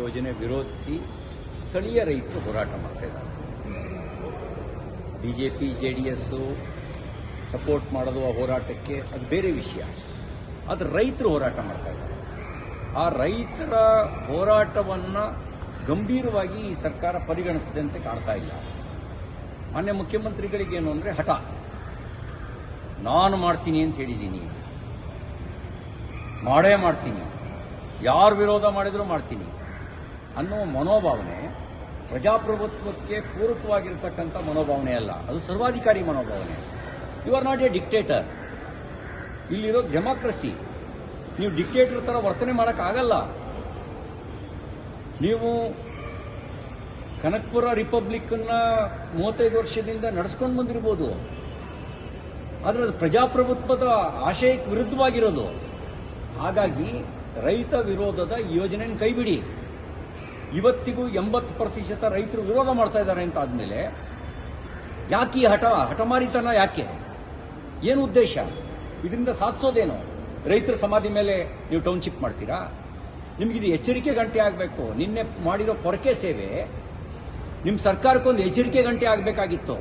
ಯೋಜನೆ ವಿರೋಧಿಸಿ ಸ್ಥಳೀಯ ರೈತರು ಹೋರಾಟ ಮಾಡ್ತಾ ಇದ್ದಾರೆ. ಬಿಜೆಪಿ JDS ಸಪೋರ್ಟ್ ಮಾಡೋದು ಆ ಹೋರಾಟಕ್ಕೆ ಅದು ಬೇರೆ ವಿಷಯ. ಆದರೆ ರೈತರು ಹೋರಾಟ ಮಾಡ್ತಾ ಇದ್ದಾರೆ. ಆ ರೈತರ ಹೋರಾಟವನ್ನು ಗಂಭೀರವಾಗಿ ಈ ಸರ್ಕಾರ ಪರಿಗಣಿಸದಂತೆ ಕಾಣ್ತಾ ಇಲ್ಲ. ಮಾನ್ಯ ಮುಖ್ಯಮಂತ್ರಿಗಳಿಗೇನು ಅಂದರೆ ಹಠ, ನಾನು ಮಾಡ್ತೀನಿ ಅಂತ ಹೇಳಿದ್ದೀನಿ, ಮಾಡೇ ಮಾಡ್ತೀನಿ, ಯಾರು ವಿರೋಧ ಮಾಡಿದರೂ ಮಾಡ್ತೀನಿ ಅನ್ನೋ ಮನೋಭಾವನೆ ಪ್ರಜಾಪ್ರಭುತ್ವಕ್ಕೆ ಪೂರಕವಾಗಿರ್ತಕ್ಕಂಥ ಮನೋಭಾವನೆ ಅಲ್ಲ, ಅದು ಸರ್ವಾಧಿಕಾರಿ ಮನೋಭಾವನೆ. You are not a dictator. ಇಲ್ಲಿರೋ ಡೆಮಾಕ್ರಸಿ. ನೀವು ಡಿಕ್ಟೇಟರ್ ಥರ ವರ್ತನೆ ಮಾಡೋಕ್ಕಾಗಲ್ಲ. ನೀವು ಕನಕಪುರ ರಿಪಬ್ಲಿಕ್ಕನ್ನ 35 ವರ್ಷದಿಂದ ನಡೆಸ್ಕೊಂಡು ಬಂದಿರ್ಬೋದು, ಆದರೆ ಅದು ಪ್ರಜಾಪ್ರಭುತ್ವದ ಆಶಯಕ್ಕೆ ವಿರುದ್ಧವಾಗಿರೋದು. ಹಾಗಾಗಿ ರೈತ ವಿರೋಧದ ಯೋಜನೆಯನ್ನು ಕೈಬಿಡಿ. ಇವತ್ತಿಗೂ 80% ರೈತರು ವಿರೋಧ ಮಾಡ್ತಾ ಇದ್ದಾರೆ ಅಂತ ಆದಮೇಲೆ ಯಾಕೆ ಈ ಹಠಮಾರಿತನ? ಯಾಕೆ? ಏನು ಉದ್ದೇಶ? ಇದರಿಂದ ಸಾಧಿಸೋದೇನು? ರೈತರ ಸಮಾಧಿ ಮೇಲೆ ನೀವು ಟೌನ್ಶಿಪ್ ಮಾಡ್ತೀರಾ? ನಿಮಗಿದು ಎಚ್ಚರಿಕೆ ಗಂಟೆ ಆಗಬೇಕು. ನಿನ್ನೆ ಮಾಡಿರೋ ಪೊರಕೆ ಸೇವೆ ನಿಮ್ಮ ಸರ್ಕಾರಕ್ಕೊಂದು ಎಚ್ಚರಿಕೆ ಗಂಟೆ ಆಗಬೇಕಾಗಿತ್ತು.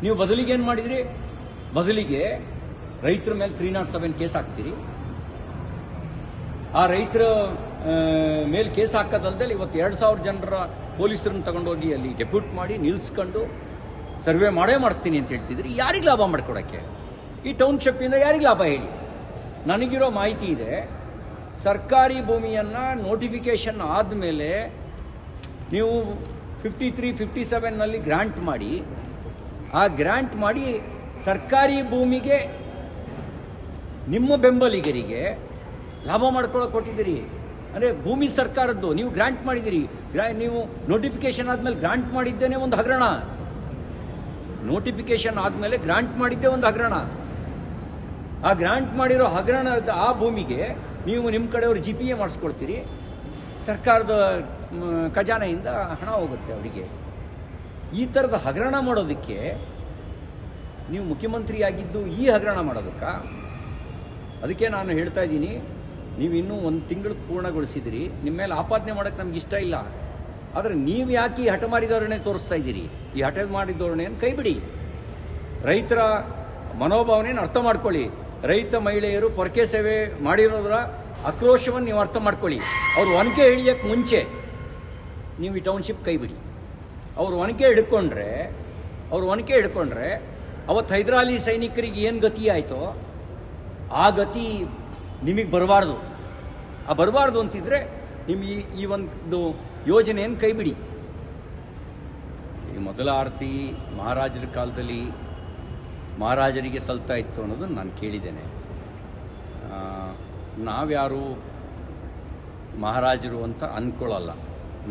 ನೀವು ಬದಲಿಗೆ ಏನು ಮಾಡಿದ್ರಿ? ಬದಲಿಗೆ ರೈತರ ಮೇಲೆ 307 ಕೇಸ್ ಹಾಕ್ತೀರಿ. ಆ ರೈತರ ಮೇಲೆ ಕೇಸ್ ಹಾಕೋದಲ್ದೆ ಇವತ್ತು 2000 ಜನರ ಪೊಲೀಸರನ್ನು ತಗೊಂಡೋಗಿ ಅಲ್ಲಿ ಡೆಪ್ಯೂಟ್ ಮಾಡಿ ನಿಲ್ಲಿಸ್ಕೊಂಡು ಸರ್ವೆ ಮಾಡಿಸ್ತೀನಿ ಅಂತ ಹೇಳ್ತಿದ್ರಿ. ಯಾರಿಗೆ ಲಾಭ ಮಾಡ್ಕೊಡಕ್ಕೆ? ಈ ಟೌನ್ಶಿಪ್ಪಿಂದ ಯಾರಿಗೆ ಲಾಭ ಹೇಳಿ? ನನಗಿರೋ ಮಾಹಿತಿ ಇದೆ, ಸರ್ಕಾರಿ ಭೂಮಿಯನ್ನು ನೋಟಿಫಿಕೇಶನ್ ಆದಮೇಲೆ ನೀವು 53, 57ನಲ್ಲಿ ಗ್ರಾಂಟ್ ಮಾಡಿ, ಆ ಗ್ರಾಂಟ್ ಮಾಡಿ ಸರ್ಕಾರಿ ಭೂಮಿಗೆ ನಿಮ್ಮ ಬೆಂಬಲಿಗರಿಗೆ ಲಾಭ ಮಾಡ್ಕೊಳ್ಳೋಕೆ ಕೊಟ್ಟಿದ್ದೀರಿ. ಅಂದರೆ ಭೂಮಿ ಸರ್ಕಾರದ್ದು, ನೀವು ಗ್ರಾಂಟ್ ಮಾಡಿದ್ದೀರಿ. ನೀವು ನೋಟಿಫಿಕೇಶನ್ ಆದಮೇಲೆ ಗ್ರಾಂಟ್ ಮಾಡಿದ್ದೇನೆ ಒಂದು ಹಗರಣ. ನೋಟಿಫಿಕೇಶನ್ ಆದಮೇಲೆ ಗ್ರಾಂಟ್ ಮಾಡಿದ್ದೇ ಒಂದು ಹಗರಣ. ಆ ಗ್ರಾಂಟ್ ಮಾಡಿರೋ ಹಗರಣದ ಆ ಭೂಮಿಗೆ ನೀವು ನಿಮ್ಮ ಕಡೆಯವರು GPA ಮಾಡಿಸ್ಕೊಳ್ತೀರಿ. ಸರ್ಕಾರದ ಖಜಾನೆಯಿಂದ ಹಣ ಹೋಗುತ್ತೆ ಅವರಿಗೆ. ಈ ಥರದ ಹಗರಣ ಮಾಡೋದಕ್ಕೆ ನೀವು ಮುಖ್ಯಮಂತ್ರಿಯಾಗಿದ್ದು ಈ ಹಗರಣ ಮಾಡೋದಕ್ಕ? ಅದಕ್ಕೆ ನಾನು ಹೇಳ್ತಾ ಇದ್ದೀನಿ, ನೀವು ಇನ್ನೂ 1 ತಿಂಗಳು ಪೂರ್ಣಗೊಳಿಸಿದಿರಿ. ನಿಮ್ಮ ಮೇಲೆ ಆಪಾದನೆ ಮಾಡೋಕ್ಕೆ ನಮ್ಗೆ ಇಷ್ಟ ಇಲ್ಲ. ಆದರೆ ನೀವು ಯಾಕೆ ಈ ಹಠಮಾರಿ ಧೋರಣೆ ತೋರಿಸ್ತಾ ಇದ್ದೀರಿ? ಈ ಹಠಮಾರಿ ಧೋರಣೆಯನ್ನು ಕೈಬಿಡಿ. ರೈತರ ಮನೋಭಾವನೆಯನ್ನು ಅರ್ಥ ಮಾಡ್ಕೊಳ್ಳಿ. ರೈತ ಮಹಿಳೆಯರು ಪೊರಕೆ ಸೇವೆ ಮಾಡಿರೋದ್ರ ಆಕ್ರೋಶವನ್ನು ನೀವು ಅರ್ಥ ಮಾಡ್ಕೊಳ್ಳಿ. ಅವ್ರು ಒನಕೆ ಹಿಡಿಯಕ್ಕೆ ಮುಂಚೆ ನೀವು ಈ ಟೌನ್ಶಿಪ್ ಕೈಬಿಡಿ. ಅವ್ರು ಒನಕೆ ಹಿಡ್ಕೊಂಡ್ರೆ ಅವತ್ತು ಹೈದರಾಲಿ ಸೈನಿಕರಿಗೆ ಏನು ಗತಿ ಆಯಿತೋ ಆ ಗತಿ ನಿಮಗೆ ಬರಬಾರ್ದು. ಆ ಬರಬಾರ್ದು ಅಂತಿದ್ರೆ ನಿಮಗೆ ಈ ಒಂದು ಯೋಜನೆಯನ್ನು ಕೈಬಿಡಿ. ಈ ಮೊದಲ ಆರತಿ ಮಹಾರಾಜರ ಕಾಲದಲ್ಲಿ ಮಹಾರಾಜರಿಗೆ ಸಲ್ತಾ ಇತ್ತು ಅನ್ನೋದನ್ನು ನಾನು ಕೇಳಿದ್ದೇನೆ. ನಾವ್ಯಾರು ಮಹಾರಾಜರು ಅಂತ ಅಂದ್ಕೊಳ್ಳಲ್ಲ,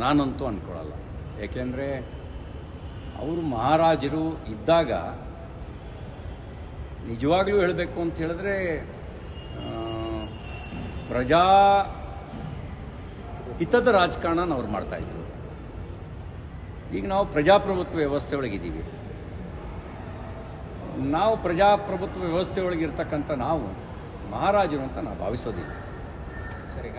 ನಾನಂತೂ ಅಂದ್ಕೊಳ್ಳಲ್ಲ. ಯಾಕೆಂದರೆ ಅವರು ಮಹಾರಾಜರು ಇದ್ದಾಗ ನಿಜವಾಗ್ಲೂ ಹೇಳಬೇಕು ಅಂತ ಹೇಳಿದ್ರೆ ಪ್ರಜಾ ಹಿತದ ರಾಜಕಾರಣ ಅವ್ರು ಮಾಡ್ತಾಯಿದ್ರು. ಈಗ ನಾವು ಪ್ರಜಾಪ್ರಭುತ್ವ ವ್ಯವಸ್ಥೆ ಒಳಗಿದ್ದೀವಿ. ನಾವು ಪ್ರಜಾಪ್ರಭುತ್ವ ವ್ಯವಸ್ಥೆ ಒಳಗಿರ್ತಕ್ಕಂಥ ನಾವು ಮಹಾರಾಜರು ಅಂತ ನಾವು ಭಾವಿಸೋದಿಲ್ಲ. ಸರಿಗ